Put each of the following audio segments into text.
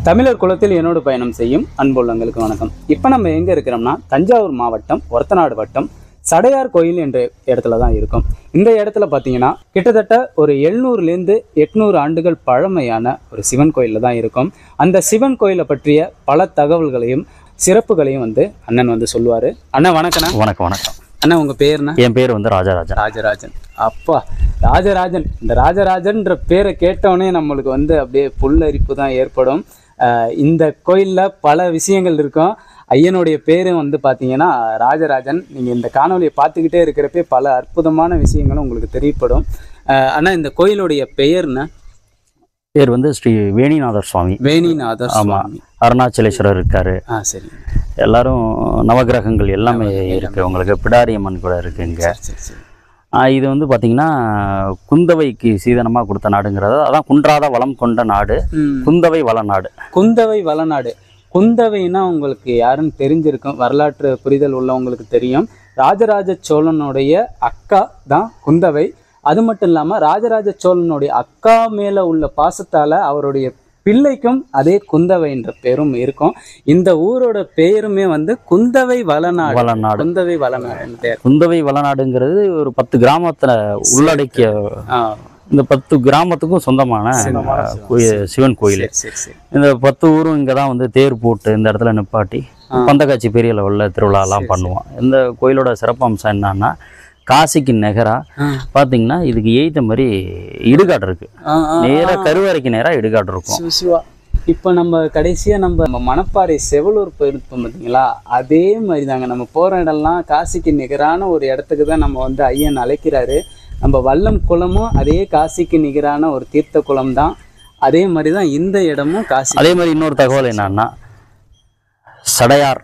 தமிழர் குலத்தில் என்னோடு பயணம் செய்யும் அன்புள்ளங்களுக்கு வணக்கம். இப்போ நம்ம எங்கே இருக்கிறோம்னா தஞ்சாவூர் மாவட்டம் ஒரத்தநாடு வட்டம் சடையார் கோயில் என்ற இடத்துல தான் இருக்கும். இந்த இடத்துல பார்த்தீங்கன்னா கிட்டத்தட்ட ஒரு 700லேருந்து 800 ஆண்டுகள் பழமையான ஒரு சிவன் கோயிலில் தான் இருக்கும். அந்த சிவன் கோயிலை பற்றிய பல தகவல்களையும் சிறப்புகளையும் அண்ணன் சொல்லுவார். அண்ணா வணக்கண்ணா. வணக்கம். வணக்கம் அண்ணா. உங்கள் பேருண்ணா? என் பேர் ராஜராஜன். ராஜராஜன். அப்பா, ராஜராஜன். இந்த ராஜராஜன்ற பேரை கேட்டவொடனே நம்மளுக்கு அப்படியே புல்லரிப்பு தான் ஏற்படும். இந்த கோயிலில் பல விஷயங்கள் இருக்கும். ஐயனுடைய பேரும் பார்த்தீங்கன்னா ராஜராஜன். நீங்கள் இந்த காணொலியை பார்த்துக்கிட்டே இருக்கிறப்பே பல அற்புதமான விஷயங்களும் உங்களுக்கு தெரியப்படும். ஆனால் இந்த கோயிலுடைய பெயர்னா பேர் ஸ்ரீ வேணிநாதர் சுவாமி. வேணிநாதர். ஆமாம். அருணாச்சலேஸ்வரர் இருக்காரு. சரி. எல்லாரும் நவகிரகங்கள் எல்லாமே இருக்கு. உங்களுக்கு பிடாரியம்மன் கூட இருக்கு இங்க. இது பார்த்தீங்கன்னா குந்தவைக்கு சீதனமாக கொடுத்த நாடுங்கிறது. அதான் குன்றாத வளம் கொண்ட நாடு குந்தவை வளநாடு. குந்தவை வளநாடு. குந்தவைன்னா உங்களுக்கு யாருன்னு தெரிஞ்சிருக்கும், வரலாற்று புரிதல் உள்ளவங்களுக்கு தெரியும். ராஜராஜ சோழனுடைய அக்கா தான் குந்தவை. அது மட்டும் இல்லாமல் ராஜராஜ சோழனுடைய அக்கா மேலே உள்ள பாசத்தால் அவருடைய பிள்ளைக்கும் அதே குந்தவை என்ற பேரும் இருக்கும். இந்த ஊரோட பெயருமே குந்தவை வளநாடு. குந்தவை வளநாடு. குந்தவை வளநாடுங்கிறது ஒரு 10 கிராமத்துல உள்ளடக்கிய, இந்த 10 கிராமத்துக்கும் சொந்தமான சிவன் கோயில். இந்த 10 ஊரும் இங்கே தான் தேர் போட்டு இந்த இடத்துல நிப்பாட்டி பந்தக்காட்சி பெரிய லெவலில் திருவிழாலாம் பண்ணுவோம். இந்த கோயிலோட சிறப்பு அம்சம் என்னன்னா, காசிக்கு நெகராக பார்த்தீங்கன்னா இதுக்கு எய்த்த மாதிரி இடுகாடு இருக்கு. நேராக கருவறைக்கு நேராக இடுகாடு இருக்கும். இப்போ நம்ம கடைசியாக நம்ம மணப்பாறை செவலூர் போயிருப்போம் பார்த்தீங்களா, அதே மாதிரி தாங்க. நம்ம போகிற இடம்லாம் காசிக்கு நிகரான ஒரு இடத்துக்கு தான் நம்ம ஐயன் அழைக்கிறாரு. நம்ம வல்லம் குளமும் அதே காசிக்கு நிகரான ஒரு தீர்த்த குளம் தான். அதே மாதிரி தான் இந்த இடமும் காசி. அதே மாதிரி இன்னொரு தகவல் என்னன்னா, சடையார்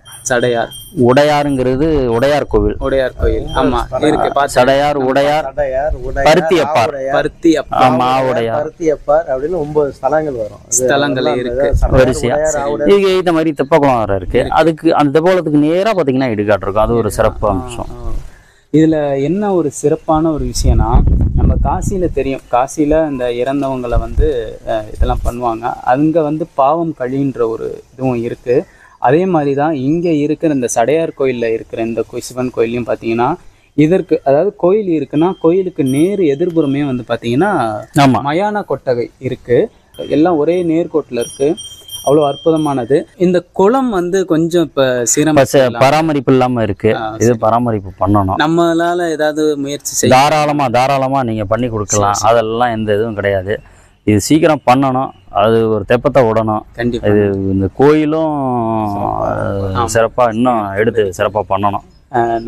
உடையாருங்கிறது உடையார் கோவில். உடையார் கோயில். ஆமா இருக்கு. சடையார், உடையார், பருத்தியப்பார், பருத்தியப்பார் அப்படின்னு 9 ஸ்தலங்கள் வரும். ஸ்தலங்கள் இருக்கு வரிசையா. இது இந்த மாதிரி தெப்பக்குளம் வேற இருக்கு. அதுக்கு அந்த தெப்பக்குளத்துக்கு நேரா பாத்தீங்கன்னா இடுகாட்டு இருக்கும். அது ஒரு சிறப்பு அம்சம். இதுல என்ன ஒரு சிறப்பான ஒரு விஷயம்னா, நம்ம காசியில தெரியும், காசியில இந்த இறந்தவங்களை இதெல்லாம் பண்ணுவாங்க. அங்க பாவம் கழின்ற ஒரு இதுவும் இருக்கு. அதே மாதிரி தான் இங்கே இருக்கிற இந்த சடையார் கோயிலில் இருக்கிற இந்த சிவன் கோயிலையும் பார்த்தீங்கன்னா, இதற்கு அதாவது கோயில் இருக்குன்னா கோயிலுக்கு நேர் எதிர்புறமே பார்த்தீங்கன்னா மயான கொட்டகை இருக்கு. எல்லாம் ஒரே நேர்கோட்டில் இருக்கு. அவ்வளோ அற்புதமானது. இந்த குளம் கொஞ்சம் இப்போ பராமரிப்பு இல்லாமல் இருக்கு. இது பராமரிப்பு பண்ணணும். நம்மளால ஏதாவது முயற்சி செய்ய தாராளமா நீங்க பண்ணி கொடுக்கலாம். அதெல்லாம் எந்த இதுவும் கிடையாது. இது சீக்கிரம் பண்ணணும். அது ஒரு தெப்பத்தை விடணும். கண்டிப்பா. இது இந்த கோயிலும் சிறப்பாக இன்னும் எடுத்து சிறப்பாக பண்ணணும்.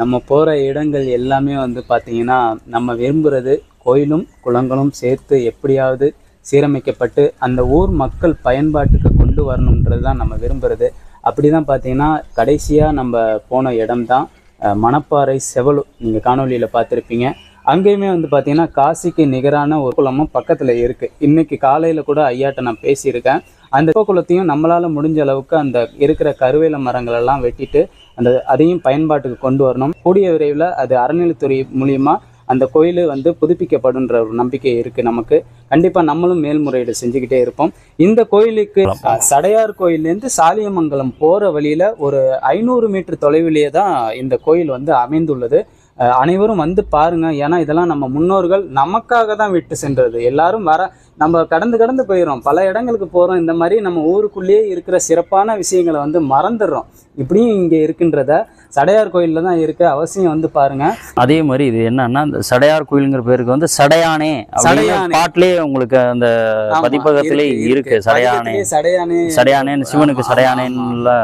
நம்ம போகிற இடங்கள் எல்லாமே பார்த்தீங்கன்னா நம்ம விரும்புகிறது கோயிலும் குளங்களும் சேர்த்து எப்படியாவது சீரமைக்கப்பட்டு அந்த ஊர் மக்கள் பயன்பாட்டுக்கு கொண்டு வரணுன்றது தான் நம்ம விரும்புகிறது. அப்படி தான் பார்த்தீங்கன்னா கடைசியாக நம்ம போன இடம்தான் மணப்பாறை செவலூர். நீங்கள் காணொலியில் பார்த்துருப்பீங்க. அங்கேயுமே பார்த்தீங்கன்னா காசிக்கு நிகரான ஒரு குளமும் பக்கத்தில் இருக்குது. இன்றைக்கி காலையில் கூட ஐயாட்ட நான் பேசியிருக்கேன். அந்த குளத்தையும் நம்மளால் முடிஞ்ச அளவுக்கு அந்த இருக்கிற கருவேல மரங்களெல்லாம் வெட்டிட்டு அதையும் பயன்பாட்டுக்கு கொண்டு வரணும். கூடிய விரைவில் அது அறநிலைத்துறை மூலியமாக அந்த கோயில் புதுப்பிக்கப்படுன்ற ஒரு நம்பிக்கை இருக்குது நமக்கு. கண்டிப்பாக நம்மளும் மேல்முறையீடு செஞ்சுக்கிட்டே இருப்போம். இந்த கோயிலுக்கு சடையார் கோயிலேருந்து சாலியமங்கலம் போகிற வழியில் ஒரு 500 மீட்டர் தொலைவிலேயே தான் இந்த கோயில் அமைந்துள்ளது. அனைவரும் பாருங்க. ஏன்னா இதெல்லாம் நம்ம முன்னோர்கள் நமக்காக தான் விட்டு சென்றது. எல்லாரும் நம்ம கடந்து போயிடும், பல இடங்களுக்கு போகிறோம். இந்த மாதிரி நம்ம ஊருக்குள்ளேயே இருக்கிற சிறப்பான விஷயங்களை மறந்துடுறோம். இப்படியும் இங்கே இருக்குன்றத சடையார் கோயிலில் தான் இருக்கு. அவசியம் பாருங்க. அதே மாதிரி இது என்னன்னா, இந்த சடையார் கோயிலுங்கிற பேருக்கு சடையானே பாட்டிலே உங்களுக்கு அந்த பதிப்பகத்திலே இருக்கு. சடையானே சிவனுக்கு சடையானேன்னு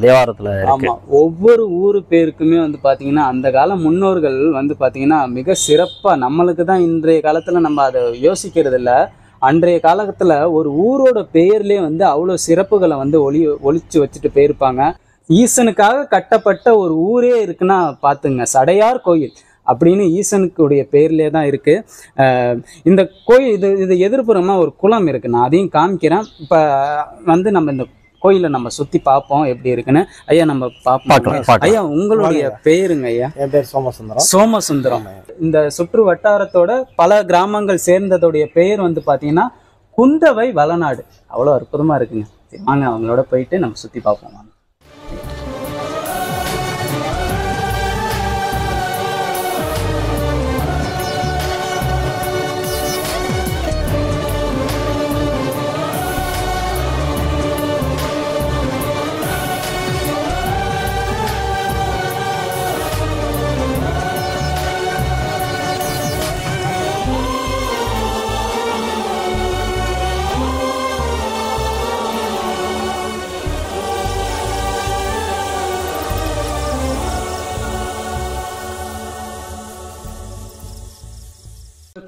தேவாரத்துல இருக்கு. ஒவ்வொரு ஊரு பேருக்குமே பாத்தீங்கன்னா அந்த கால முன்னோர்கள் பாத்தீங்கன்னா மிக சிறப்பா, நம்மளுக்கு தான் இன்றைய காலத்துல நம்ம அதை யோசிக்கிறது இல்லை. அன்றைய காலத்துல ஒரு ஊரோட பெயர்லேயே அவ்வளோ சிறப்புகளை ஒளிச்சு வச்சுட்டு போயிருப்பாங்க. ஈசனுக்காக கட்டப்பட்ட ஒரு ஊரே இருக்குன்னா பார்த்துங்க, சடையார் கோயில் அப்படின்னு ஈசனுக்குடைய பேர்லேயே தான் இருக்குது. இந்த கோயில் இது எதிர்ப்புறமாக ஒரு குளம் இருக்குது. நான் அதையும் காமிக்கிறேன். இப்போ நம்ம இந்த கோயிலை நம்ம சுற்றி பார்ப்போம் எப்படி இருக்குன்னு. ஐயா நம்ம பார்ப்போம். ஐயா உங்களுடைய பேருங்க? ஐயா என் பேர் சோமசுந்தரம். சோமசுந்தரம். இந்த சுற்று வட்டாரத்தோட பல கிராமங்கள் சேர்ந்ததோடைய பெயர் பார்த்தீங்கன்னா குந்தவை வளநாடு. அவ்வளோ அற்புதமாக இருக்குங்க. வாங்க அவங்களோட போயிட்டு நம்ம சுற்றி பார்ப்போம் வாங்க.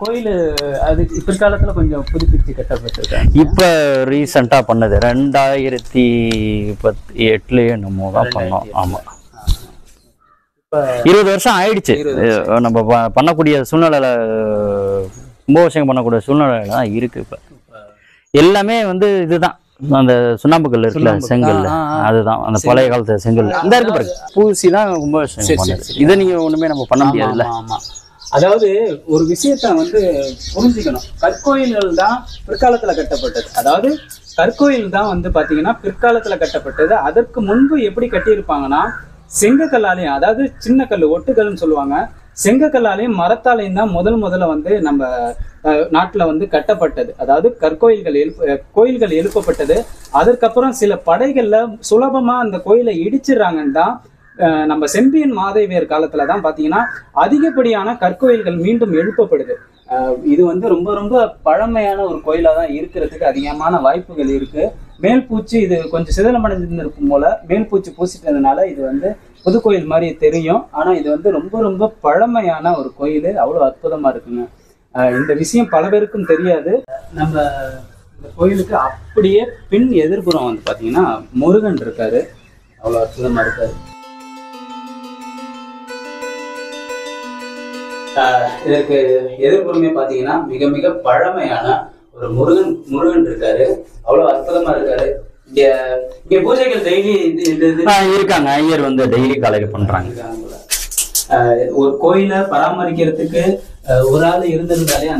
கோயில் அது பிற்காலத்துல கொஞ்சம் புதுப்பிச்சு கட்டப்பட்டிருக்காங்க. இப்போ ரீசெண்டாக பண்ணது 2018 என்னமோ தான் பண்ணோம். ஆமாம், 20 வருஷம் ஆயிடுச்சு. நம்ம பண்ணக்கூடிய சூழ்நிலையில் கும்பாபிஷேகம் பண்ணக்கூடிய சூழ்நிலை தான் இருக்கு. இப்போ எல்லாமே வந்து இதுதான், அந்த சுண்ணாம்பு கல் இருக்குல்ல, செங்கல், அதுதான் அந்த பழைய காலத்து செங்கல். இந்த இருக்கு பாருங்க, பூசி தான் கும்பாபிஷேகம் பண்ணது. இதை நீங்க ஒண்ணுமே நம்ம பண்ண முடியாதுல்ல. அதாவது ஒரு விஷயத்த வந்து புரிஞ்சுக்கணும். கற்கோயில்கள் தான் பிற்காலத்துல கட்டப்பட்டது. அதாவது கற்கோயில் தான் வந்து பாத்தீங்கன்னா பிற்காலத்துல கட்டப்பட்டது. அதற்கு முன்பு எப்படி கட்டியிருப்பாங்கன்னா செங்கக்கல்லாலையும், அதாவது சின்ன கல் ஒட்டுக்கல்னு சொல்லுவாங்க, செங்கக்கல்லாலையும் மரத்தாலையும் தான் முதல்ல வந்து நம்ம நாட்டுல வந்து கட்டப்பட்டது. அதாவது கோயில்கள் எழுப்பப்பட்டது. அதற்கப்புறம் சில படைகள்ல சுலபமா அந்த கோயிலை இடிச்சிடறாங்கன்னு தான் நம்ம செம்பியன் மாதேவியர் காலத்துல தான் பாத்தீங்கன்னா அதிகப்படியான கற்கோயில்கள் மீண்டும் எழுப்பப்படுது. இது வந்து ரொம்ப ரொம்ப பழமையான ஒரு கோயிலா தான் இருக்கிறதுக்கு அதிகமான வாய்ப்புகள் இருக்கு. மேல்பூச்சி இது கொஞ்சம் சிதலமடைஞ்சிருக்கும் போல, மேல்பூச்சி பூசிட்டதுனால இது வந்து புது கோயில் மாதிரி தெரியும். ஆனா இது வந்து ரொம்ப ரொம்ப பழமையான ஒரு கோயில். அவ்வளவு அற்புதமா இருக்குங்க. இந்த விஷயம் பல பேருக்கும் தெரியாது. நம்ம இந்த கோயிலுக்கு அப்படியே பின் எதிர்ப்புறம் வந்து பாத்தீங்கன்னா முருகன் இருக்காரு. அவ்வளவு அற்புதமா இருக்காரு. இதற்கு எதிர்ப்புறமே பாத்தீங்கன்னா மிக மிக பழமையான ஒரு முருகன் இருக்காரு. அவ்வளவு அற்புதமா இருக்காரு. இங்க பூஜைகள் டெய்லி இருக்காங்க. ஐயர் வந்து டெய்லி காலையில பண்றாங்க. ஒரு கோயிலை பராமரிக்கிறதுக்கு ஒரு ஆள் இருந்தாலே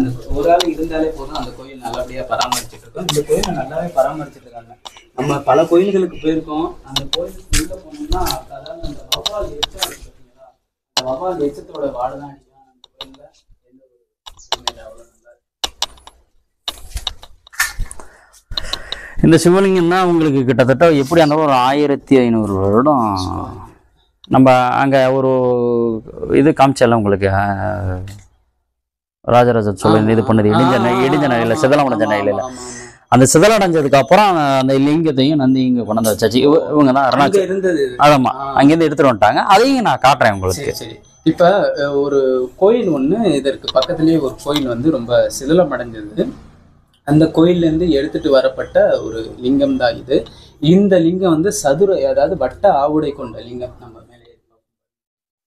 போதும், அந்த கோயில் நல்லபடியா பராமரிச்சுட்டு இருக்கோம். இந்த கோயிலை நல்லாவே பராமரிச்சுட்டு இருக்காங்க. நம்ம பல கோயில்களுக்கு போயிருக்கோம். அந்த கோயிலுக்கு உள்ள போனோம்னா அதாவது அந்த வவ்வால் எச்சம் இருக்கு பார்த்தீங்களா, அந்த வவ்வால் எச்சத்தோட வாடதான் இந்த சிவலிங்கம்னா உங்களுக்கு கிட்டத்தட்ட எப்படி அந்த ஒரு 1500 வருடம். நம்ம அங்க ஒரு இது காமிச்சால உங்களுக்கு ராஜராஜ சோழன் இது பண்ணது இடிஞ்ச நிலையில சிதலமடைஞ்ச நிலையில, அந்த சிதலடைஞ்சதுக்கு அப்புறம் அந்த லிங்கத்தையும் நந்தி இங்க கொண்டு வச்சாச்சு. இவங்க தான் அருணாச்சல் இருந்தது. ஆமா, அங்கேருந்து எடுத்துட்டு வந்துட்டாங்க. அதையும் நான் காட்டுறேன் உங்களுக்கு. இப்ப ஒரு கோயில் ஒண்ணு இதற்கு பக்கத்திலேயே ஒரு கோயில் வந்து ரொம்ப சிதிலமடைஞ்சது. அந்த கோயில்ல இருந்து எடுத்துட்டு வரப்பட்ட ஒரு லிங்கம் தான் இது. இந்த லிங்கம் வந்து அதாவது வட்ட ஆவுடை கொண்ட லிங்கம். நம்ம மேலே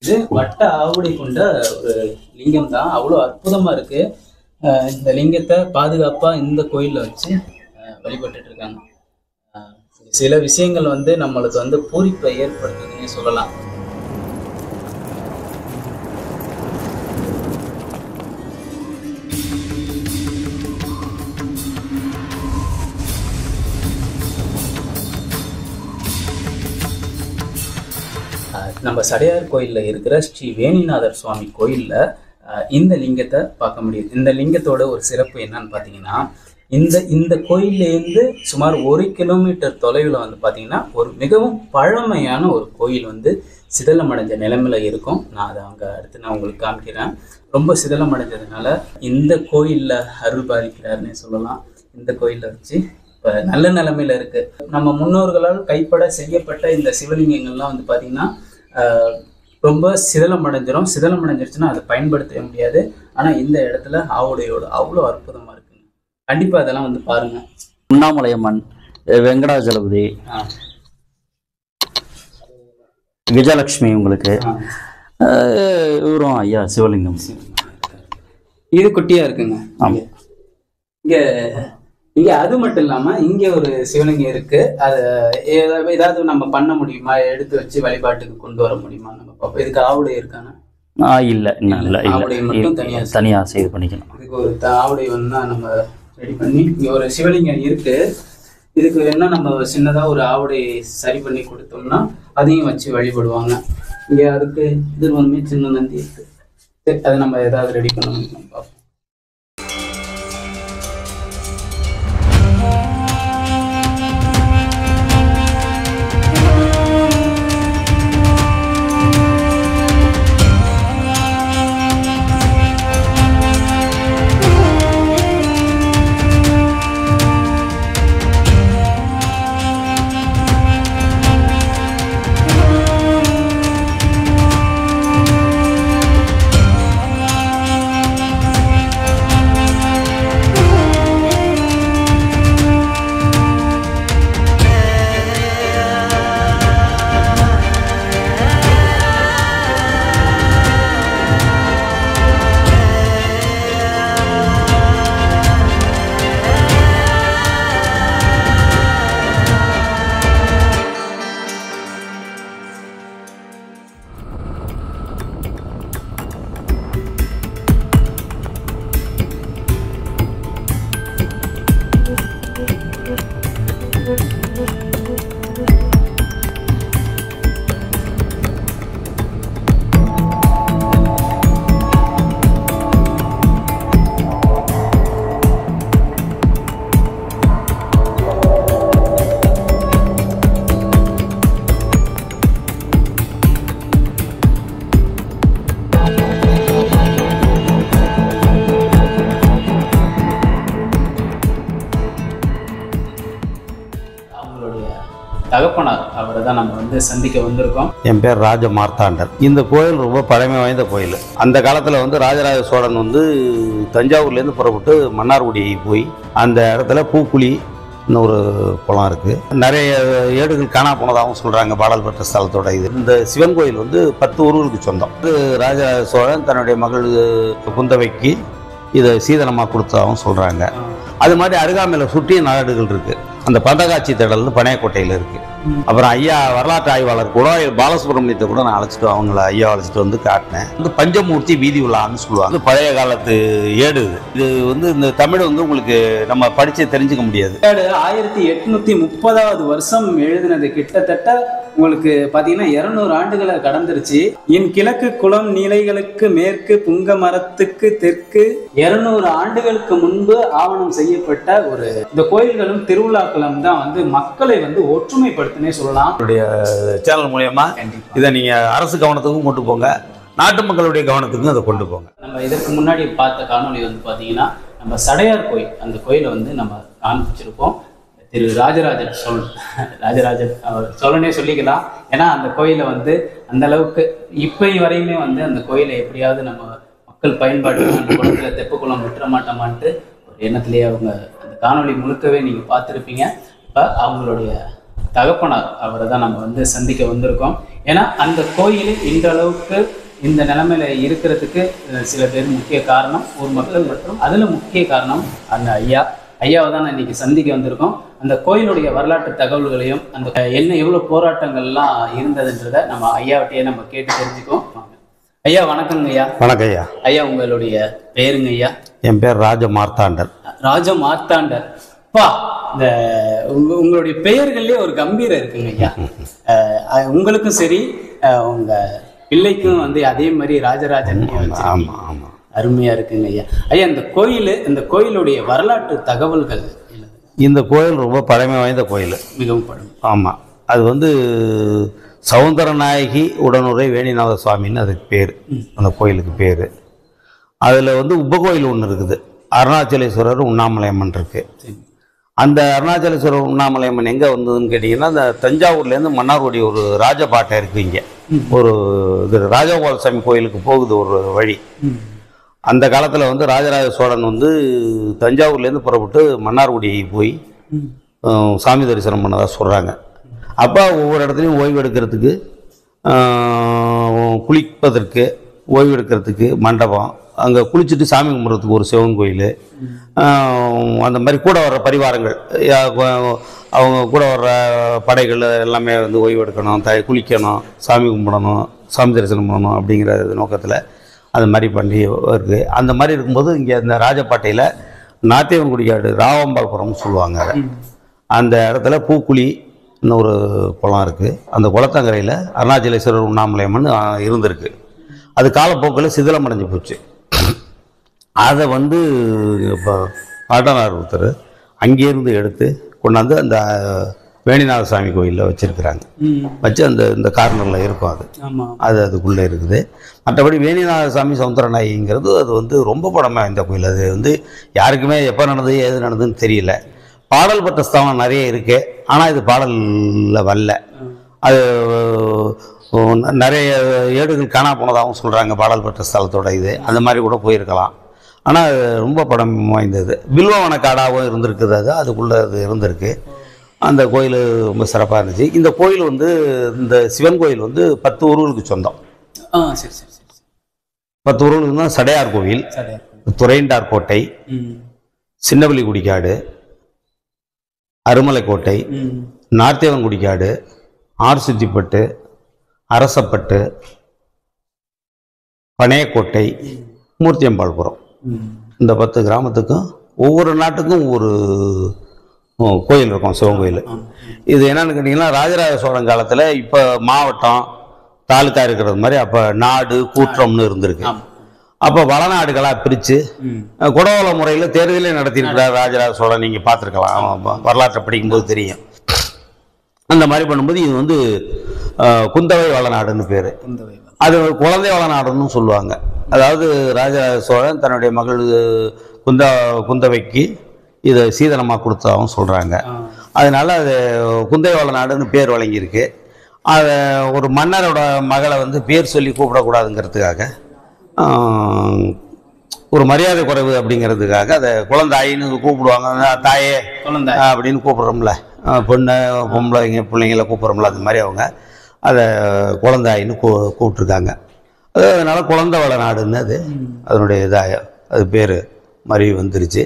இது வட்ட ஆவுடை கொண்ட ஒரு லிங்கம் தான். அவ்வளவு அற்புதமா இருக்கு. இந்த லிங்கத்தை பாதுகாப்பா இந்த கோயில்ல வச்சு வழிபட்டுட்டு இருக்காங்க. சில விஷயங்கள் வந்து நம்மளுக்கு வந்து பூரிப்பை ஏற்படுத்துதுன்னே சொல்லலாம். நம்ம சடையார் கோயிலில் இருக்கிற ஸ்ரீ வேணிநாதர் சுவாமி கோயிலில் இந்த லிங்கத்தை பார்க்க முடியுது. இந்த லிங்கத்தோட ஒரு சிறப்பு என்னன்னு பார்த்தீங்கன்னா, இந்த கோயிலேருந்து சுமார் 1 கிலோமீட்டர் தொலைவில் வந்து பார்த்தீங்கன்னா ஒரு மிகவும் பழமையான ஒரு கோயில் வந்து சிதலமடைஞ்ச நிலைமையில இருக்கும். நான் அதை அங்கே அடுத்து நான் உங்களுக்கு காமிக்கிறேன். ரொம்ப சிதலமடைஞ்சதுனால இந்த கோயிலில் அருள் பாலிக்கிறாருன்னே சொல்லலாம். இந்த கோயிலில் வச்சு இப்போ நல்ல நிலைமையில இருக்கு. நம்ம முன்னோர்களால் கைப்பட செய்யப்பட்ட இந்த சிவலிங்கங்கள்லாம் வந்து பார்த்தீங்கன்னா ரொம்ப சிதலமடைஞ்சிருச்சுன்னா அதை பயன்படுத்த முடியாது. ஆனால் இந்த இடத்துல ஆவுடையோடு அவ்வளோ அற்புதமாக இருக்குங்க. கண்டிப்பாக அதெல்லாம் வந்து பாருங்க. உண்ணாமலையம்மன், வெங்கடாஜலபதி, விஜயலட்சுமி, உங்களுக்கு இவரும் ஐயா சிவலிங்கம். இது குட்டியா இருக்குங்க. இங்க அது மட்டும் இல்லாம இங்க ஒரு சிவலிங்கம் இருக்கு. அது ஏதாவது நம்ம பண்ண முடியுமா, எடுத்து வச்சு வழிபாட்டுக்கு கொண்டு வர முடியுமா நம்ம பார்ப்போம். இதுக்கு ஆவுடை இருக்கானா? இல்ல ஆவுடை மட்டும் தனியா செய்து பண்ணிக்கணும். இதுக்கு ஒரு ஆவுடை ஒன்னா நம்ம ரெடி பண்ணி இங்க ஒரு சிவலிங்கம் இருக்கு. இதுக்கு என்ன நம்ம சின்னதா ஒரு ஆவுடை சரி பண்ணி கொடுத்தோம்னா அதையும் வச்சு வழிபடுவாங்க. இங்க அதுக்கு இது ஒண்ணுமே சின்ன நந்தி இருக்கு. சரி, அதை நம்ம ஏதாவது ரெடி பண்ண முடியும் பார்ப்போம். தகப்பனார் அவரை தான் நம்ம வந்து சந்திக்க வந்திருக்கோம். என் பேர் ராஜ மார்த்தாண்டர். இந்த கோயில் ரொம்ப பழமை வாய்ந்த கோயில். அந்த காலத்தில் வந்து ராஜராஜ சோழன் வந்து தஞ்சாவூர்லேருந்து புறப்பட்டு மன்னார்குடி போய் அந்த இடத்துல பூக்குழி ஒரு குளம் இருக்குது. நிறைய ஏடுகள் காணா போனதாகவும் சொல்கிறாங்க. பாடல் பெற்ற ஸ்தலத்தோட இது. இந்த சிவன் கோயில் வந்து 10 ஊர்களுக்கு சொந்தம். ராஜராஜ சோழன் தன்னுடைய மகள் குந்தவைக்கு இதை சீதனமாக கொடுத்ததாகவும் சொல்கிறாங்க. அது மாதிரி அருகாமையில் சுற்றிய நாடுகள் இருக்குது. அந்த பந்தகாட்சி திடல்னு பனையக்கோட்டையில் இருக்குது. அப்புறம் ஐயா வரலாற்று ஆய்வாளர் கூட பாலசுப்ரமணியத்தை கூட நான் அவங்கள ஐயா அழைச்சிட்டு வந்து காட்டினேன். வந்து பஞ்சமூர்த்தி வீதி உள்ளான்னு சொல்லுவாங்க. பழைய காலத்து ஏடு இது வந்து இந்த தமிழ் வந்து உங்களுக்கு நம்ம படித்து தெரிஞ்சுக்க முடியாது. 1830வது வருஷம் எழுதினது. கிட்டத்தட்ட உங்களுக்கு பார்த்தீங்கன்னா 200 ஆண்டுகளை கடந்துருச்சு. என் கிழக்கு குளம் நீலைகளுக்கு மேற்கு புங்க மரத்துக்கு தெற்கு 200 ஆண்டுகளுக்கு முன்பு ஆவணம் செய்யப்பட்ட ஒரு இந்த கோயில்களும் திருவிழாக்களும் தான் வந்து மக்களை வந்து ஒற்றுமைப்படுத்தினே சொல்லலாம். உங்களுடைய சேனல் மூலமா இதை நீங்க அரசு கவனத்துக்கும் கொண்டு போங்க, நாட்டு மக்களுடைய கவனத்துக்கும் அதை கொண்டு போங்க. நம்ம இதற்கு முன்னாடி பார்த்த காணொலி வந்து பார்த்தீங்கன்னா நம்ம சடையார் கோயில், அந்த கோயிலை வந்து நம்ம காண்பிச்சிருக்கோம். திரு ராஜராஜன் சோழனே சொல்லிக்கலாம். ஏன்னா அந்த கோயிலை வந்து அந்த அளவுக்கு இப்போ வரையுமே வந்து அந்த கோயிலை எப்படியாவது நம்ம மக்கள் பயன்பாட்டுக்கு அந்த குளத்தில் தெப்பக்குளம் விட்டுற மாட்டோமான்ட்டு ஒரு எண்ணத்திலேயே அவங்க அந்த காணொலி முழுக்கவே நீங்கள் பார்த்துருப்பீங்க. இப்போ அவங்களுடைய தகப்பனார் அவரை தான் நம்ம வந்து சந்திக்க வந்திருக்கோம். ஏன்னா அந்த கோயில் இந்த அளவுக்கு இந்த நிலைமையில இருக்கிறதுக்கு சில பேர் முக்கிய காரணம் ஊர் மக்கள், மற்றும் அதில் முக்கிய காரணம் அந்த ஐயாவை தான் நான் இன்னைக்கு சந்திக்க வந்திருக்கோம். அந்த கோயிலுடைய வரலாற்று தகவல்களையும் அந்த என்ன எவ்வளோ போராட்டங்கள்லாம் இருந்ததுன்றதை நம்ம ஐயாவட்டையே நம்ம கேட்டு தெரிஞ்சுக்கோம். ஐயா வணக்கங்க ஐயா. வணக்கம் ஐயா. ஐயா உங்களுடைய பேருங்க ஐயா? என் பேர் ராஜ மார்த்தாண்டர். ராஜ மார்த்தாண்டர். பா, இந்த உங்களுடைய பெயர்கள்லேயே ஒரு கம்பீரம் இருக்குங்க ஐயா. உங்களுக்கும் சரி உங்க பிள்ளைக்கும் வந்து அதே மாதிரி ராஜராஜன். ஆமா ஆமா, அருமையா இருக்குங்க ஐயா. ஐயா இந்த கோயிலுடைய வரலாற்று தகவல்கள். இந்த கோயில் ரொம்ப பழமை வாய்ந்த கோயில், மிகவும் பழமை. ஆமா, அது வந்து சௌந்தரநாயகி உடனுரை வேணிநாத சுவாமின்னு அதுக்கு பேர், அந்த கோயிலுக்கு பேர். அதில் வந்து உபகோயில் ஒன்று இருக்குது, அருணாச்சலேஸ்வரர் உண்ணாமலையம்மன் இருக்கு. அந்த அருணாச்சலேஸ்வரர் உண்ணாமலையம்மன் எங்கே வந்ததுன்னு கேட்டிங்கன்னா, அந்த தஞ்சாவூர்லேருந்து மன்னார்குடி ஒரு ராஜபாட்டை இருக்குது. இங்கே ஒரு இது ராஜகோபாலசாமி கோயிலுக்கு போகுது ஒரு வழி. அந்த காலத்தில் வந்து ராஜராஜ சோழன் வந்து தஞ்சாவூர்லேருந்து புறப்பட்டு மன்னார்குடி போய் சாமி தரிசனம் பண்ணதாக சொல்கிறாங்க. அப்போ ஒவ்வொரு இடத்துலையும் ஓய்வு எடுக்கிறதுக்கு, குளிப்பதற்கு, ஓய்வு எடுக்கிறதுக்கு மண்டபம், அங்கே குளிச்சுட்டு சாமி கும்பிட்றதுக்கு ஒரு சிவன் கோயில், அந்த மாதிரி கூட வர்ற பரிவாரங்கள், அவங்க கூட வர்ற படைகள் எல்லாமே வந்து ஓய்வு எடுக்கணும், குளிக்கணும், சாமி கும்பிடணும், சாமி தரிசனம் பண்ணணும் அப்படிங்கிற நோக்கத்தில் அது மாதிரி பண்ணி இருக்குது. அந்த மாதிரி இருக்கும்போது இங்கே இந்த ராஜபாட்டையில் நாத்தியவன் குடிக்காடு ராவம்பாள்புரம்னு சொல்லுவாங்க. அதை அந்த இடத்துல பூக்குழி ஒரு குளம் இருக்குது. அந்த குளத்தங்கரையில் அருணாச்சலேஸ்வரர் உண்ணாமலையம்மன் இருந்திருக்கு. அது காலப்போக்கில் சிதிலம் அடைஞ்சு போச்சு. அதை வந்து இப்போ பாட்டனார் ஒருத்தர் அங்கேருந்து எடுத்து கொண்டாந்து அந்த வேணிநாத சாமி கோயிலில் வச்சுருக்கிறாங்க. வச்சு இந்த கார்னரில் இருக்கும். அது அதுக்குள்ளே இருக்குது. மற்றபடி வேணிநாத சாமி சவுந்தரநாயகிங்கிறது அது வந்து ரொம்ப பழமை வாய்ந்த கோயில். அது வந்து யாருக்குமே எப்போ நடந்தது ஏது நடந்ததுன்னு தெரியல. பாடல் பெற்ற ஸ்தலம் நிறைய இருக்குது. ஆனால் இது பாடலில் வரல. அது நிறைய ஏடுகள் காணா போனதாகவும் சொல்கிறாங்க. பாடல் பெற்ற ஸ்தலத்தோட இது அந்த மாதிரி கூட போயிருக்கலாம். ஆனால் ரொம்ப படம் வாய்ந்தது. வில்வவன காடாகவும் இருந்திருக்குது. அதுக்குள்ளே அது இருந்திருக்கு. அந்த கோயில் ரொம்ப சிறப்பாக இருந்துச்சு. இந்த கோயில் வந்து இந்த சிவன் கோயில் வந்து 10 ஊர்களுக்கு சொந்தம். 10 ஊர்களுக்கு தான் சடையார் கோவில், துறையண்டார் கோட்டை, சின்னவெளி குடிக்காடு, அருமலை கோட்டை, நார்த்தேவன் குடிக்காடு, ஆர்சுத்திப்பட்டு, அரசப்பட்டு, பனையக்கோட்டை, மூர்த்தியம்பாள்புரம். இந்த 10 கிராமத்துக்கும் ஒவ்வொரு நாட்டுக்கும் ஒரு கோயில் இருக்கும், சிவன் கோயில். இது என்னன்னு கேட்டிங்கன்னா, ராஜராஜ சோழன் காலத்தில் இப்போ மாவட்டம் தாலுக்கா இருக்கிறது மாதிரி அப்போ நாடு கூற்றம்னு இருந்திருக்கு. அப்போ வளநாடுகளாக பிரித்து குடவோல முறையில் தேர்தலே நடத்தியிருக்கிறார் ராஜராஜ சோழன். நீங்கள் பார்த்துருக்கலாம், வரலாற்றை படிக்கும்போது தெரியும். அந்த மாதிரி பண்ணும்போது இது வந்து குந்தவை வளநாடுன்னு பேர். அது குழந்தை வளநாடுன்னு சொல்லுவாங்க. அதாவது ராஜராஜ சோழன் தன்னுடைய மகள் குந்தவைக்கு இதை சீதனமாக கொடுத்ததாகவும் சொல்கிறாங்க. அதனால் அது குந்தவை வளநாடுன்னு பேர் வழங்கியிருக்கு. அதை ஒரு மன்னரோட மகளை வந்து பேர் சொல்லி கூப்பிடக்கூடாதுங்கிறதுக்காக, ஒரு மரியாதை குறைவு அப்படிங்கிறதுக்காக அதை குழந்தாயின்னு கூப்பிடுவாங்க. தாயே அப்படின்னு கூப்பிட்றோம்ல, பொம்பளைங்க பிள்ளைங்கள கூப்பிட்றோம்ல, அது மாதிரி அவங்க அதை குழந்தாயின்னு கூப்பிட்ருக்காங்க. அதனால் குழந்தை வளநாடுன்னு அதனுடைய இதாக அது பேர் மாதிரி வந்துருச்சு.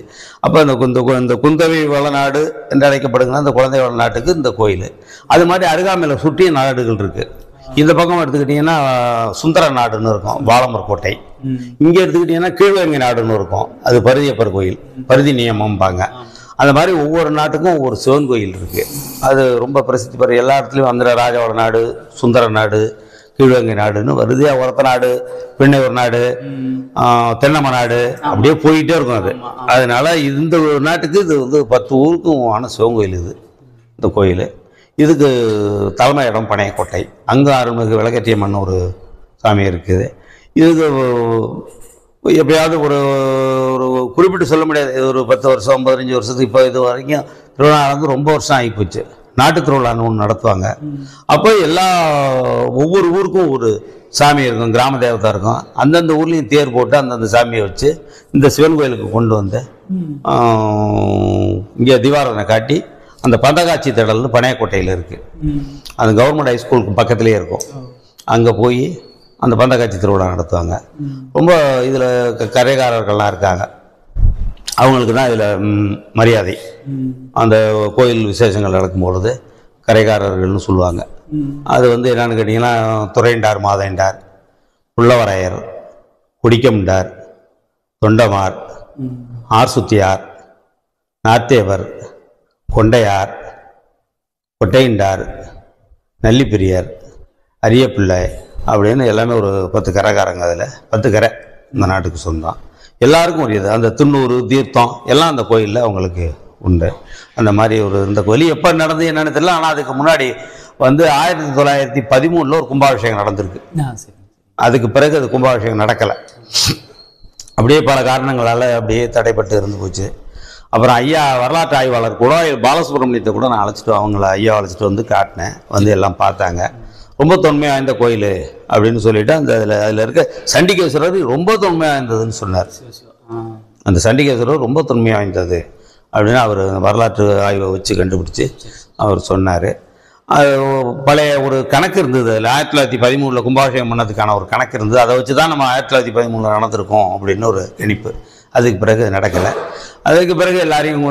அப்போ இந்த குந்தவை வளநாடு என்று அழைக்கப்படுங்கன்னா அந்த குழந்தை வளநாட்டுக்கு இந்த கோயில். அது மாதிரி அருகாமையில் சுற்றிய நாடுகள் இருக்குது. இந்த பக்கம் எடுத்துக்கிட்டிங்கன்னா சுந்தர நாடுன்னு இருக்கும், வாலமர் கோட்டை. இங்கே எடுத்துக்கிட்டிங்கன்னா கீழ்வேங்கை நாடுன்னு இருக்கும், அது பருதியப்பர் கோயில், பருதி நியமம்பாங்க. அந்த மாதிரி ஒவ்வொரு நாட்டுக்கும் ஒவ்வொரு சிவன் கோயில் இருக்குது. அது ரொம்ப பிரசித்தி பெற எல்லா இடத்துலையும் அந்த ராஜவள நாடு, சுந்தர நாடு, கீழ்வேங்கை நாடுன்னு வருது. ஒரத்த நாடு, பெண்ணையூர் நாடு, தென்னம நாடு, அப்படியே போயிட்டே இருக்கும் அது. அதனால இந்த நாட்டுக்கு இது வந்து 10 ஊருக்கும் ஆன சிவன் கோயில் இது. இந்த கோயில் இதுக்கு தலைமை இடம் பனையக்கோட்டை. அங்கே அருள்மிகு விளக்கேற்றியம்மன் ஒரு சாமி இருக்குது. இதுக்கு எப்பயாவது ஒரு குறிப்பிட்டு சொல்ல முடியாது. ஒரு 10 வருஷம் 15 வருஷத்துக்கு இப்போ இது வரைக்கும் திருவிழா நடந்து ரொம்ப வருஷம் ஆகிப்போச்சு. நாட்டு திருவிழான்னு ஒன்று நடத்துவாங்க. அப்போ ஒவ்வொரு ஊருக்கும் ஒரு சாமி இருக்கும், கிராம தேவதா இருக்கும். அந்தந்த ஊர்லேயும் தேர் போட்டு அந்தந்த சாமியை வச்சு இந்த சிவன் கோயிலுக்கு கொண்டு வந்து இங்கே தீபாராதனை காட்டி அந்த பந்தகாட்சி திடல்னு பனையக்கோட்டையில் இருக்குது. அது கவர்மெண்ட் ஹைஸ்கூலுக்கு பக்கத்துலேயே இருக்கும். அங்கே போய் அந்த பந்தகாட்சி திருவிழா நடத்துவாங்க. ரொம்ப இதில் கரைக்காரர்கள்லாம் இருக்காங்க, அவங்களுக்கு தான் இதில் மரியாதை. அந்த கோயில் விசேஷங்கள் நடக்கும்பொழுது கரைக்காரர்கள்னு சொல்லுவாங்க. அது வந்து என்னென்னு கேட்டிங்கன்னா, துறையண்டார், மாதையண்டார், புள்ளவரையர், குடிக்கம்ண்டார், தொண்டமார், ஆர்சுத்தியார், நாத்தேவர், கொண்டையார், கொட்டையண்டார், நல்லிப்பிரியர், அரியப்பிள்ளை அப்படின்னு எல்லாமே ஒரு 10 கரைக்காரங்க. அதில் 10 கரை இந்த நாட்டுக்கு சொந்தம். எல்லாருக்கும் உரியது. அந்த துண்ணூறு தீர்த்தம் எல்லாம் அந்த கோயிலில் அவங்களுக்கு உண்டு. அந்த மாதிரி இந்த கோயில் எப்போ நடந்தது என்னன்னு தெரியல. ஆனால் அதுக்கு முன்னாடி வந்து 1913 ஒரு கும்பாபிஷேகம் நடந்திருக்கு. அதுக்கு பிறகு அது கும்பாபிஷேகம் நடக்கலை. அப்படியே பல காரணங்களால் அப்படியே தடைப்பட்டு இருந்து போச்சு. அப்புறம் ஐயா வரலாற்று ஆய்வாளர் கூட பாலசுப்ரமணியத்தை கூட நான் அவங்கள ஐயா அழைச்சிட்டு வந்து காட்டினேன். வந்து எல்லாம் பார்த்தாங்க. ரொம்ப தொன்மை வாய்ந்த கோயில் அப்படின்னு சொல்லிட்டு அதில் இருக்க சண்டிகேஸ்வரர் ரொம்ப தொன்மை வாய்ந்ததுன்னு சொன்னார். அந்த சண்டிகேஸ்வரர் ரொம்ப தொன்மை வாய்ந்தது அப்படின்னு அவர் வரலாற்று ஆய்வை வச்சு கண்டுபிடிச்சி அவர் சொன்னார். அது பழைய ஒரு கணக்கு இருந்தது. அதில் 1913 கும்பாபிஷேகம் பண்ணதுக்கான ஒரு கணக்கு இருந்தது. அதை வச்சு தான் நம்ம 1913 நடந்திருக்கோம் அப்படின்னு ஒரு கணிப்பு. அதுக்கு பிறகு நடக்கலை. அதுக்கு பிறகு எல்லாரையும்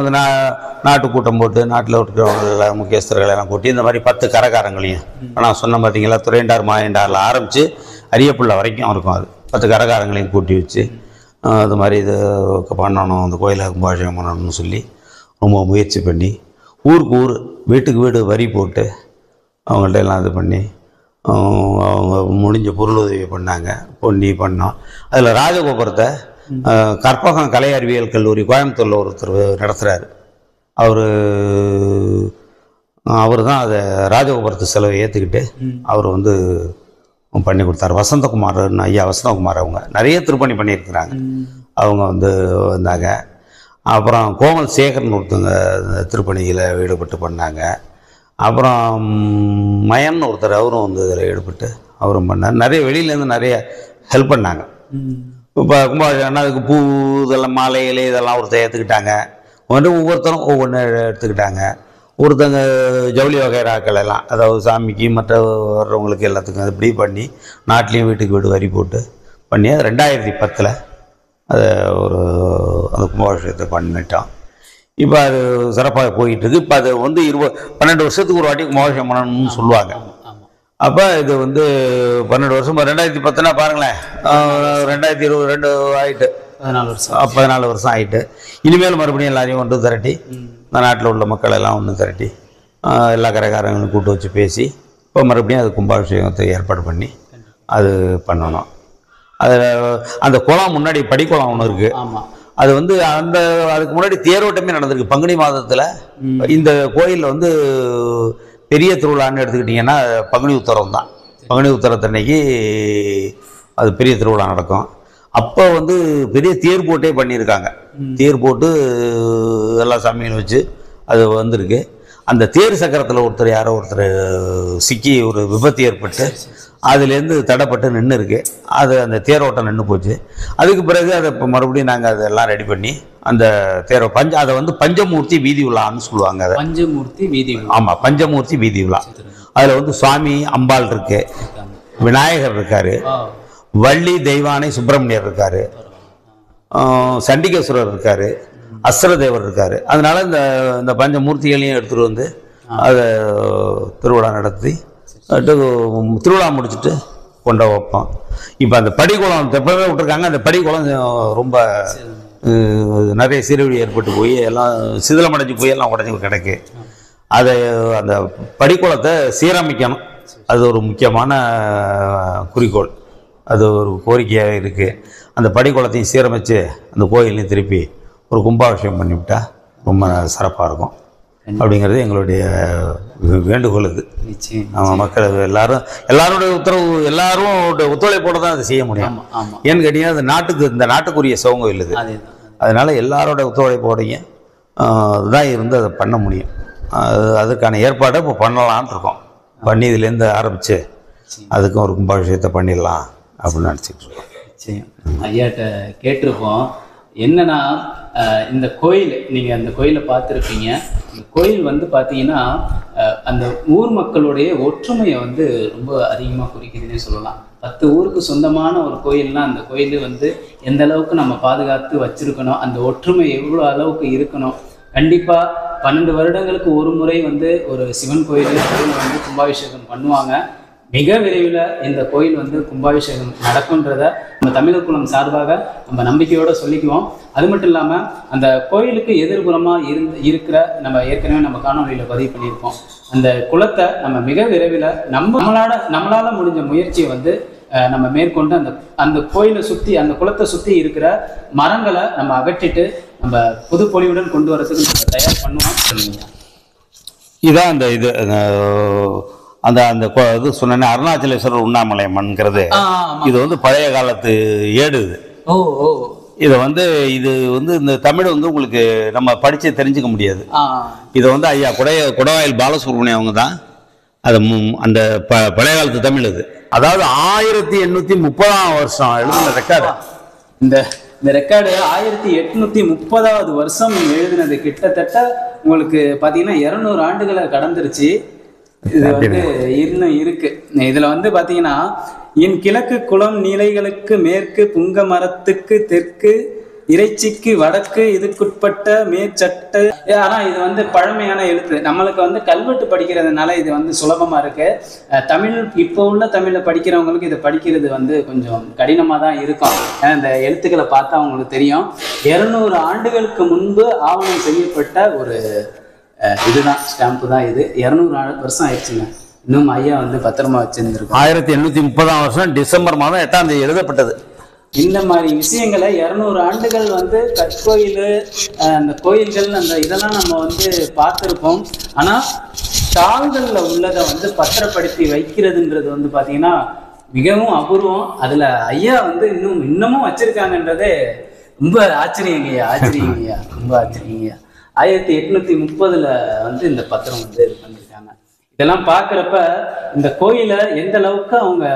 நாட்டு கூட்டம் போட்டு நாட்டில் இருக்கிறவங்கள முக்கியஸ்தர்கள் எல்லாம் கூட்டி இந்த மாதிரி 10 கரகாரங்களையும் நான் சொன்ன பார்த்தீங்களா, துறையண்டார் மாயண்டாரில் ஆரம்பித்து அரியப்பிள்ளை வரைக்கும் இருக்கும். அது 10 கரகாரங்களையும் கூட்டி வச்சு அது மாதிரி இது பண்ணணும், அந்த கோயிலை கும்பாபிஷேகம் பண்ணணும்னு சொல்லி ரொம்ப முயற்சி பண்ணி ஊருக்கு ஊர் வீட்டுக்கு வீடு வரி போட்டு அவங்கள்ட்ட எல்லாம் இது பண்ணி அவங்க முடிஞ்ச பொருளுதவி பண்ணாங்க, பண்ணோம். அதில் ராஜகோபுரத்தை கற்பகம் கலை அறிவியல் கல்லூரி கோயம்புத்தூரில் ஒருத்தர் நடத்துகிறாரு. அவர் தான் அதை ராஜகோபுரத்து செலவை ஏற்றுக்கிட்டு அவர் வந்து பண்ணி கொடுத்தாரு. வசந்தகுமார் ஐயா வசந்தகுமார் அவங்க நிறைய திருப்பணி பண்ணியிருக்கிறாங்க. அவங்க வந்து வந்தாங்க. அப்புறம் கோமல் சேகர்னு ஒருத்தவங்க திருப்பணியில் ஈடுபட்டு பண்ணாங்க. அப்புறம் மயன்னு ஒருத்தர் அவரும் வந்து இதில் ஈடுபட்டு அவரும் பண்ணார். நிறைய வெளியிலேருந்து நிறைய ஹெல்ப் பண்ணாங்க. இப்போ கும்பாபிஷேகம்னா அதுக்கு பூ இதெல்லாம் மாலை இலை இதெல்லாம் ஒருத்தர் ஏற்றுக்கிட்டாங்க. ஒவ்வொருத்தரும் ஒவ்வொன்று எடுத்துக்கிட்டாங்க. ஒருத்தங்க ஜவுளி வகைராக்கள் எல்லாம், அதாவது சாமிக்கு மற்ற வர்றவங்களுக்கு எல்லாத்துக்கும் அது இப்படி பண்ணி நாட்டிலையும் வீட்டுக்கு வீடு வரி போட்டு பண்ணி அது 2010 அதை அந்த கும்பாபிஷேகத்தை பண்ணிட்டோம். இப்போ அது சிறப்பாக போயிட்டுருக்கு. இப்போ அது வந்து 12 வருஷத்துக்கு ஒரு வாட்டி கும்பாபிஷேகம் பண்ணணும்னு சொல்லுவாங்க. அப்போ இது வந்து 12 வருஷம் 2010னா பாருங்களேன், 2022 ஆகிட்டு 14 வருஷம் ஆகிட்டு. இனிமேல் மறுபடியும் எல்லாரையும் ஒன்று திரட்டி இந்த நாட்டில் உள்ள மக்கள் எல்லாம் ஒன்று திரட்டி எல்லா கரைக்காரங்களும் கூட்டு வச்சு பேசி இப்போ மறுபடியும் அது கும்பாபிஷேகத்தை ஏற்பாடு பண்ணி அது பண்ணணும். அதில் அந்த குளம் முன்னாடி படிக்குளம் ஒன்று இருக்குது. அது வந்து அதுக்கு முன்னாடி தேரோட்டமே நடந்திருக்கு. பங்குனி மாதத்தில் இந்த கோயிலில் வந்து பெரிய திருவிழான்னு எடுத்துக்கிட்டிங்கன்னா பங்குனி உத்தரம் தான். பங்குனி உத்தரத்தன்னைக்கு அது பெரிய திருவிழா நடக்கும். அப்போ வந்து பெரிய தேர் போட்டே பண்ணியிருக்காங்க. தேர் போட்டு எல்லா சாமிகளும் வச்சு அது வந்திருக்கு. அந்த தேர் சக்கரத்தில் யாரோ ஒருத்தர் சிக்கி ஒரு விபத்து ஏற்பட்டு அதுலேருந்து தடைப்பட்டு நின்று இருக்கு. அது அந்த தேரோட்டம் நின்று போச்சு. அதுக்கு பிறகு அதை இப்போ மறுபடியும் நாங்கள் அதெல்லாம் ரெடி பண்ணி அந்த அதை வந்து பஞ்சமூர்த்தி வீதி விழான்னு சொல்லுவாங்க. அதை பஞ்சமூர்த்தி வீதி, ஆமாம், பஞ்சமூர்த்தி வீதி விழா. அதில் வந்து சுவாமி அம்பாள் இருக்கு, விநாயகர் இருக்காரு, வள்ளி தெய்வானை சுப்பிரமணியர் இருக்காரு, சண்டிகேஸ்வரர் இருக்காரு, அஸ்ரதேவர் இருக்காரு. அதனால இந்த பஞ்சமூர்த்திகளையும் எடுத்துகிட்டு வந்து அதை திருவிழா நடத்தி திருவிழா முடிச்சுட்டு கொண்ட வைப்போம். இப்போ அந்த படிக்குளம் எப்பவுமே விட்டுருக்காங்க. அந்த படிக்குளம் ரொம்ப நிறைய சீரழிவு ஏற்பட்டு போய் எல்லாம் சிதிலமடைஞ்சு போய் எல்லாம் உடஞ்சி கிடக்கு. அதை அந்த படிக்குளத்தை சீரமைக்கணும். அது ஒரு முக்கியமான குறிக்கோள். அது ஒரு கோரிக்கையாக இருக்குது. அந்த படிக்குளத்தையும் சீரமைச்சு அந்த கோயிலையும் திருப்பி ஒரு கும்பாபிஷேகம் பண்ணிவிட்டா ரொம்ப சிறப்பாக இருக்கும் அப்படிங்கிறது எங்களுடைய வேண்டுகோள். இது நம்ம மக்கள் எல்லாருடைய உத்தரவு, எல்லாரும் ஒத்துழைப்போடு தான் அதை செய்ய முடியும். ஏன்னு கேட்டீங்கன்னா இந்த நாட்டுக்குரிய சிவங்கோயில் இது. அதனால எல்லாரோட ஒத்துழைப்போடையும் தான் இருந்து அதை பண்ண முடியும். அதுக்கான ஏற்பாடை இப்போ பண்ணலான் இருக்கோம். பண்ணி இதுலேருந்து ஆரம்பித்து அதுக்கும் ஒரு கும்பாபிஷேகத்தை பண்ணிடலாம் அப்படின்னு நினச்சிட்டு இருக்கோம். ஐயாட்ட கேட்டிருப்போம். என்னன்னா இந்த கோயில், நீங்கள் அந்த கோயிலை பார்த்துருப்பீங்க. இந்த கோயில் வந்து பார்த்தீங்கன்னா அந்த ஊர் மக்களுடைய ஒற்றுமையை வந்து ரொம்ப அதிகமாக குறிக்குதுன்னே சொல்லலாம். 10 ஊருக்கு சொந்தமான ஒரு கோயில்னால் அந்த கோயில் வந்து எந்த அளவுக்கு நம்ம பாதுகாத்து வச்சுருக்கணும், அந்த ஒற்றுமை எவ்வளோ அளவுக்கு இருக்கணும். கண்டிப்பாக 12 வருடங்களுக்கு ஒரு முறை வந்து ஒரு சிவன் கோயில் வந்து கும்பாபிஷேகம் பண்ணுவாங்க. மிக விரைவில் இந்த கோயில் வந்து கும்பாபிஷேகம் நடக்கும்ன்றத நம்ம தமிழர் குலம் சார்பாக நம்ம நம்பிக்கையோடு சொல்லிக்குவோம். அது மட்டும் இல்லாமல் அந்த கோயிலுக்கு எதிர்புறமாக இருக்கிற நம்ம ஏற்கனவே நம்ம காணொலியில் பதிவு பண்ணியிருக்கோம். அந்த குளத்தை நம்ம மிக விரைவில் நம்மளால் முடிஞ்ச முயற்சியை வந்து நம்ம மேற்கொண்டு அந்த கோயிலை சுற்றி, அந்த குளத்தை சுற்றி இருக்கிற மரங்களை நம்ம அகற்றிட்டு நம்ம புது பொலிவுடன் கொண்டு வரதுக்கு நம்ம தயார் பண்ணுவோம். இதுதான் அந்த இது சொன்ன அருணாச்சலேஸ்வரர் உண்ணாமலை மண்ங்கிறது. இது வந்து பழைய காலத்து ஏடு. இதை வந்து இந்த தமிழ் வந்து உங்களுக்கு நம்ம படித்து தெரிஞ்சுக்க முடியாது. இதை வந்து ஐயா குடவாயில் பாலசுப்ரமணியம் அவங்க தான் அது அந்த பழைய காலத்து தமிழ் இது. அதாவது 1830ஆம் வருஷம் எழுதின ரெக்கார்டு. இந்த ரெக்கார்டு 1830வது வருஷம் எழுதினது. கிட்டத்தட்ட உங்களுக்கு பார்த்தீங்கன்னா 200 ஆண்டுகளை கடந்துருச்சு. இது வந்து இன்னும் இருக்கு. இதுல வந்து பாத்தீங்கன்னா என் கிழக்கு குளம் நீலைகளுக்கு மேற்கு புங்க மரத்துக்கு தெற்கு இறைச்சிக்கு வடக்கு இதுக்குட்பட்ட மேற்சட்ட. ஆனா இது வந்து பழமையான எழுத்து. நம்மளுக்கு வந்து கல்வெட்டு படிக்கிறதுனால இது வந்து சுலபமா இருக்கு. தமிழ் இப்போ உள்ள தமிழ்ல படிக்கிறவங்களுக்கு இதை படிக்கிறது வந்து கொஞ்சம் கடினமா தான் இருக்கும். இந்த எழுத்துக்களை பார்த்தா அவங்களுக்கு தெரியும். 200 ஆண்டுகளுக்கு முன்பு ஆவணம் செய்யப்பட்ட ஒரு இதுதான் ஸ்டாம்ப்பு தான் இது. 200 வருஷம் ஆயிடுச்சுங்க. இன்னும் ஐயா வந்து பத்திரமா வச்சிருந்துருக்கோம். 1830ஆம் வருஷம் டிசம்பர் மாதம் 8ஆம் தேதி எழுதப்பட்டது. இந்த மாதிரி விஷயங்களை 200 ஆண்டுகள் வந்து கற்கோயில், அந்த கோயில்கள், அந்த இதெல்லாம் நம்ம வந்து பார்த்துருப்போம். ஆனால் தாள்களில் உள்ளதை வந்து பத்திரப்படுத்தி வைக்கிறதுன்றது வந்து பார்த்தீங்கன்னா மிகவும் அபூர்வம். அதில் ஐயா வந்து இன்னமும் வச்சிருக்காங்கன்றதே ரொம்ப ஆச்சரியங்கய்யா, ரொம்ப ஆச்சரியங்கய்யா. 1830 வந்து இந்த பத்திரம் வந்து இது பண்ணியிருக்காங்க. இதெல்லாம் பார்க்குறப்ப இந்த கோயிலை எந்த அளவுக்கு அவங்க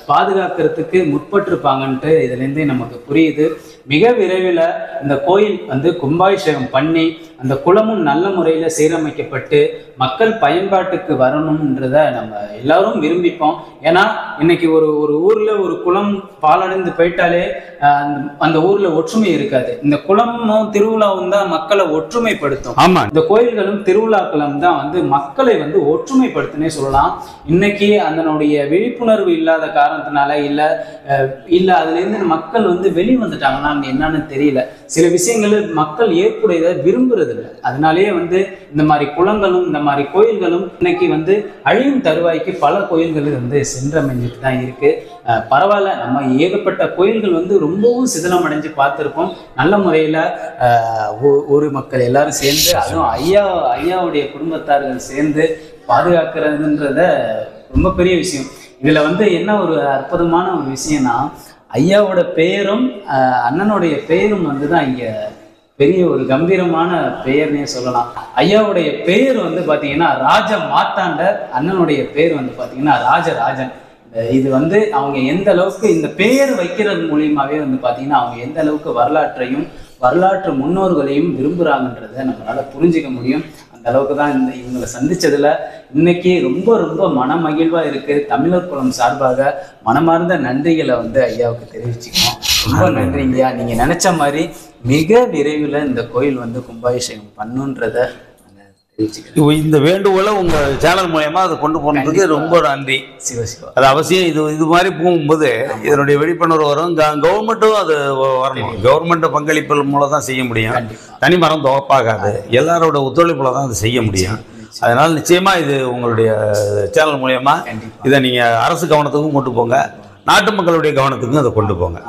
பாதுகாக்கிறதுக்கு முற்பட்டிருப்பாங்கன்ட்டு இதுலேருந்தே நமக்கு புரியுது. மிக விரைவில் இந்த கோயில் வந்து கும்பாபிஷேகம் பண்ணி அந்த குளமும் நல்ல முறையில் சீரமைக்கப்பட்டு மக்கள் பயன்பாட்டுக்கு வரணும்ன்றத நம்ம எல்லாரும் விரும்பிப்போம். ஏன்னா இன்னைக்கு ஒரு ஊரில் ஒரு குளம் பாலடைந்து போயிட்டாலே அந்த ஊரில் ஒற்றுமை இருக்காது. இந்த குளமும் திருவிழாவும் தான் மக்களை ஒற்றுமைப்படுத்தும். ஆமாம், இந்த கோயில்களும் திருவிழாக்களும் தான் வந்து மக்களை வந்து ஒற்றுமைப்படுத்துனே சொல்லலாம். இன்னைக்கு அதனுடைய விழிப்புணர்வு இல்லாத காரணத்தினால இல்லை அதுலேருந்து மக்கள் வந்து வெளி வந்துட்டாங்கன்னா என்னன்னு தெரியல. சில விஷயங்கள் மக்கள் ஏற்புடையதை விரும்புறது இல்லை. அதனாலேயே வந்து இந்த மாதிரி குளங்களும் இந்த மாதிரி கோயில்களும் இன்னைக்கு வந்து அழியும் தருவாய்க்கு பல கோயில்கள் வந்து சென்றமைஞ்சிட்டு தான் இருக்கு. பரவாயில்ல, நம்ம ஏகப்பட்ட கோயில்கள் வந்து ரொம்பவும் சிதிலம் அடைஞ்சு பார்த்துருப்போம். நல்ல முறையில் ஊர் மக்கள் எல்லாரும் சேர்ந்து, அதுவும் ஐயாவுடைய குடும்பத்தார்கள் சேர்ந்து பாதுகாக்கிறதுன்றத ரொம்ப பெரிய விஷயம். இதில் வந்து என்ன ஒரு அற்புதமான ஒரு விஷயம்னா, ஐயாவோட பெயரும் அண்ணனுடைய பெயரும் வந்து தான் இங்கே பெரிய ஒரு கம்பீரமான பெயர்னே சொல்லலாம். ஐயாவுடைய பெயர் வந்து பார்த்தீங்கன்னா ராஜ மார்த்தாண்டர், அண்ணனுடைய பெயர் வந்து பார்த்தீங்கன்னா ராஜராஜன். இது வந்து அவங்க எந்த அளவுக்கு இந்த பெயர் வைக்கிறது மூலியமாகவே வந்து பார்த்தீங்கன்னா அவங்க எந்த அளவுக்கு வரலாற்றையும் வரலாற்று முன்னோர்களையும் விரும்புகிறாங்கன்றதை நம்மளால் புரிஞ்சிக்க முடியும். அந்த அளவுக்கு தான் இவங்களை சந்திச்சதுல இன்னைக்கு ரொம்ப ரொம்ப மனமகிழ்வாக இருக்குது. தமிழர் குலம் சார்பாக மனமார்ந்த நன்றிகளை வந்து ஐயாவுக்கு தெரிவிச்சுக்கணும். ரொம்ப நன்றிங்கய்யா. நீங்கள் நினச்ச மாதிரி மிக விரைவில் இந்த கோயில் வந்து கும்பாபிஷேகம் பண்ணுன்றதை இந்த வேண்டுகோளை உங்க சேனல் மூலமா அதை கொண்டு போனதுக்கு ரொம்ப நன்றி. சிவசிவா. அது அவசியம். இது மாதிரி போகும்போது இதனுடைய விழிப்புணர்வு வரும். கவர்மெண்ட்டும் அது வரணும். கவர்மெண்ட் பங்களிப்பு மூலம் தான் செய்ய முடியும். தனி மரம் தோப்பாகாது. எல்லாரோட ஒத்துழைப்புல தான் அதை செய்ய முடியும். அதனால நிச்சயமா இது உங்களுடைய சேனல் மூலமா இதை நீங்க அரசு கவனத்துக்கும் கொண்டு போங்க, நாட்டு மக்களுடைய கவனத்துக்கும் அதை கொண்டு போங்க.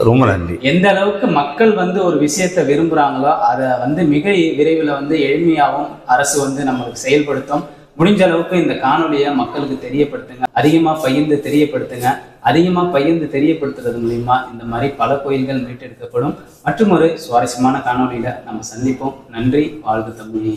ரொம்ப நன்றி. எந்த அளவுக்கு மக்கள் வந்து ஒரு விஷயத்தை விரும்புகிறாங்களோ அதை வந்து மிக விரைவில் வந்து எளிமையாகவும் அரசு வந்து நம்மளுக்கு செயல்படுத்தும். முடிஞ்ச அளவுக்கு இந்த காணொலியை மக்களுக்கு தெரியப்படுத்துங்க, அதிகமாக பகிர்ந்து தெரியப்படுத்துங்க. அதிகமாக பகிர்ந்து தெரியப்படுத்துறது மூலிமா இந்த மாதிரி பல கோயில்கள் மீட்டெடுக்கப்படும். மற்றும் ஒரு சுவாரஸ்யமான காணொலியில் நம்ம சந்திப்போம். நன்றி. வாழ்க தமிழ்.